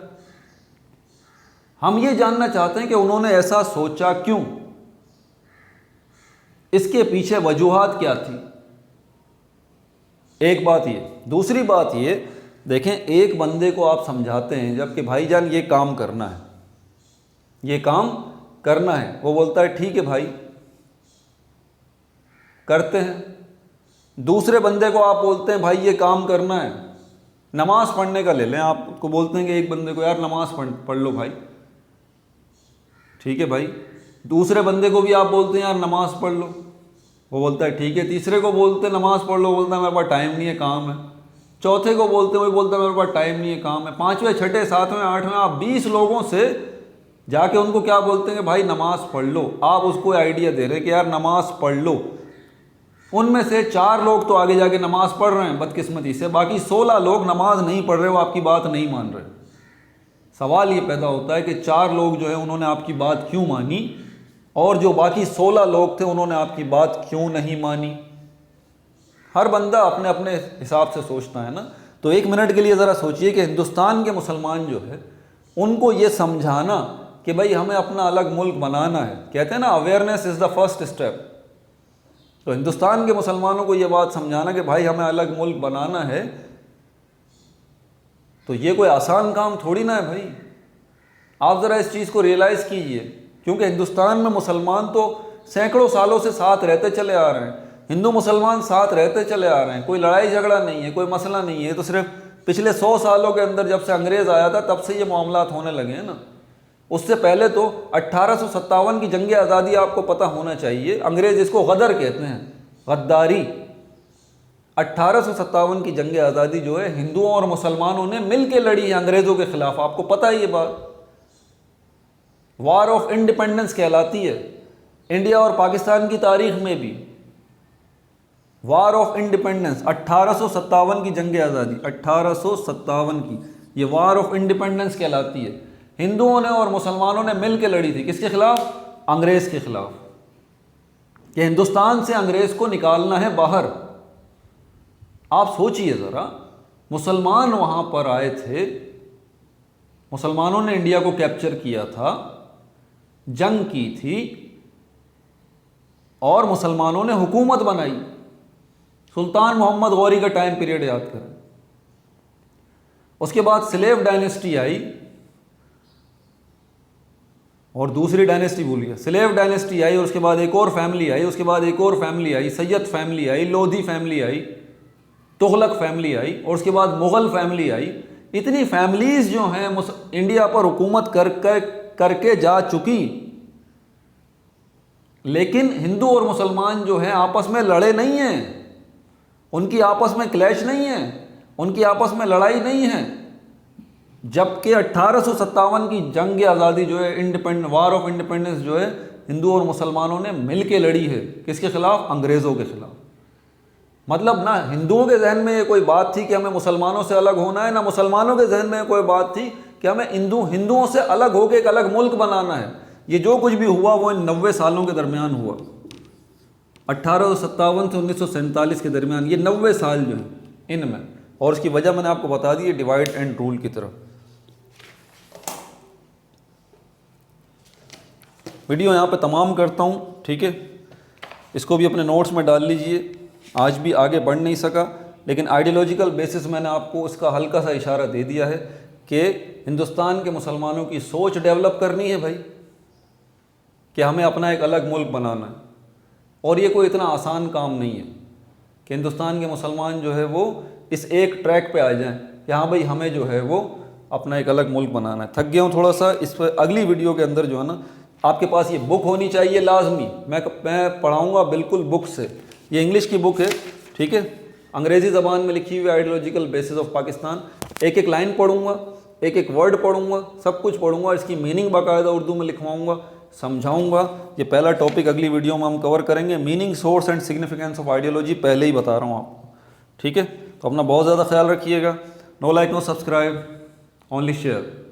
हम ये जानना चाहते हैं कि उन्होंने ऐसा सोचा क्यों, इसके पीछे वजूहात क्या थी। एक बात ये, दूसरी बात ये देखें, एक बंदे को आप समझाते हैं जब कि भाईजान ये काम करना है, ये काम करना है, वो बोलता है ठीक है भाई करते हैं। दूसरे बंदे को आप बोलते हैं भाई ये काम करना है, नमाज पढ़ने का ले लें, आपको बोलते हैं कि एक बंदे को यार नमाज पढ़ लो भाई, ठीक है भाई। दूसरे बंदे को भी आप बोलते हैं यार नमाज पढ़ लो, वो बोलता है ठीक है। तीसरे को बोलते हैं नमाज पढ़ लो, बोलता है मेरे पास टाइम नहीं है, काम है। चौथे को बोलते हैं, वही बोलता है मेरे पास टाइम नहीं है, काम है। पाँचवें, छठे, सातवें, आठवें, आप 20 लोगों से जाके उनको क्या बोलते हैं कि भाई नमाज पढ़ लो। आप उसको आइडिया दे रहे हैं कि यार नमाज पढ़ लो। उनमें से 4 लोग तो आगे जाके नमाज पढ़ रहे हैं बदकिस्मती से, बाकी 16 लोग नमाज नहीं पढ़ रहे, वो आपकी बात नहीं मान रहे। सवाल ये पैदा होता है कि 4 लोग जो है उन्होंने आपकी बात क्यों मानी, और जो बाकी 16 लोग थे उन्होंने आपकी बात क्यों नहीं मानी। हर बंदा अपने अपने हिसाब से सोचता है ना। तो 1 मिनट के लिए ज़रा सोचिए कि हिंदुस्तान के मुसलमान जो है उनको ये समझाना कि भाई हमें अपना अलग मुल्क बनाना है, कहते हैं ना awareness is the first step. तो हिंदुस्तान के मुसलमानों को ये बात समझाना कि भाई हमें अलग मुल्क बनाना है, तो ये कोई आसान काम थोड़ी ना है भाई। आप ज़रा इस चीज़ को रियलाइज़ कीजिए, क्योंकि हिंदुस्तान में मुसलमान तो सैकड़ों सालों से साथ रहते चले आ रहे हैं, हिंदू मुसलमान साथ रहते चले आ रहे हैं, कोई लड़ाई झगड़ा नहीं है, कोई मसला नहीं है। तो सिर्फ पिछले 100 सालों के अंदर जब से अंग्रेज़ आया था तब से ये मामलात होने लगे हैं ना। उससे पहले तो 1857 की जंग आज़ादी आपको पता होना चाहिए, अंग्रेज़ इसको गदर कहते हैं, गद्दारी। 1857 की जंग आज़ादी जो है हिंदुओं और मुसलमानों ने मिल के लड़ी है अंग्रेज़ों के ख़िलाफ़, आपको पता है ये बात। वार ऑफ इंडिपेंडेंस कहलाती है इंडिया और पाकिस्तान की तारीख में भी। वार ऑफ इंडिपेंडेंस 1857 की जंग आज़ादी, 1857 की, ये वार ऑफ इंडिपेंडेंस कहलाती है। हिंदुओं ने और मुसलमानों ने मिल के लड़ी थी, किसके खिलाफ? अंग्रेज़ के खिलाफ, कि हिंदुस्तान से अंग्रेज़ को निकालना है बाहर। आप सोचिए ज़रा, मुसलमान वहाँ पर आए थे, मुसलमानों ने इंडिया को कैप्चर किया था, जंग की थी, और मुसलमानों ने हुकूमत बनाई। सुल्तान मोहम्मद गौरी का टाइम पीरियड याद करें। उसके बाद स्लेव डायनेस्टी आई, और दूसरी डायनेस्टी भूल गया, स्लेव डायनेस्टी आई, और उसके बाद एक और फैमिली आई, उसके बाद एक और family I, Syed family I, Lodhi family I, Tughlaq family I, और उसके बाद मुग़ल फैमिली आई। इतनी फैमिलीज़ जो हैं इंडिया पर हुकूमत करके जा चुकी, लेकिन हिंदू और मुसलमान जो हैं आपस में लड़े नहीं हैं, उनकी आपस में क्लैश नहीं है, उनकी आपस में लड़ाई नहीं है। जबकि 1857 की जंग आज़ादी जो है, वार ऑफ इंडिपेंडेंस जो है, हिंदू और मुसलमानों ने मिल के लड़ी है। किसके खिलाफ? अंग्रेज़ों के खिलाफ। मतलब ना हिंदुओं के जहन में ये कोई बात थी कि हमें मुसलमानों से अलग होना है, ना मुसलमानों के जहन में कोई बात थी कि हमें हिंदुओं से अलग होकर एक अलग मुल्क बनाना है। ये जो कुछ भी हुआ वो इन 90 सालों के दरमियान हुआ, 1857 से 1947 के दरमियान, ये 90 साल जो हैं इनमें। और उसकी वजह मैंने आपको बता दी है, डिवाइड एंड रूल की तरफ। वीडियो यहाँ पे तमाम करता हूँ, ठीक है। इसको भी अपने नोट्स में डाल लीजिए। आज भी आगे बढ़ नहीं सका, लेकिन आइडियोलॉजिकल बेसिस मैंने आपको उसका हल्का सा इशारा दे दिया है कि हिंदुस्तान के मुसलमानों की सोच डेवलप करनी है भाई, कि हमें अपना एक अलग मुल्क बनाना है। और ये कोई इतना आसान काम नहीं है कि हिंदुस्तान के मुसलमान जो है वो इस एक ट्रैक पे आ जाएं कि हाँ भाई हमें जो है वो अपना एक अलग मुल्क बनाना है। थक गया हूँ थोड़ा सा। इस पर अगली वीडियो के अंदर जो है ना, आपके पास ये बुक होनी चाहिए लाजमी। मैं पढ़ाऊँगा बिल्कुल बुक से। ये इंग्लिश की बुक है, ठीक है, अंग्रेज़ी ज़बान में लिखी हुई आइडियोलॉजिकल बेसिस ऑफ पाकिस्तान। एक एक लाइन पढ़ूँगा, एक एक वर्ड पढ़ूँगा, सब कुछ पढ़ूँगा, इसकी मीनिंग बाकायदा उर्दू में लिखवाऊँगा, समझाऊँगा। ये पहला टॉपिक अगली वीडियो में हम कवर करेंगे। Meaning, source and significance of ideology पहले ही बता रहा हूँ आपको, ठीक है। तो अपना बहुत ज़्यादा ख्याल रखिएगा। No like no subscribe, only share.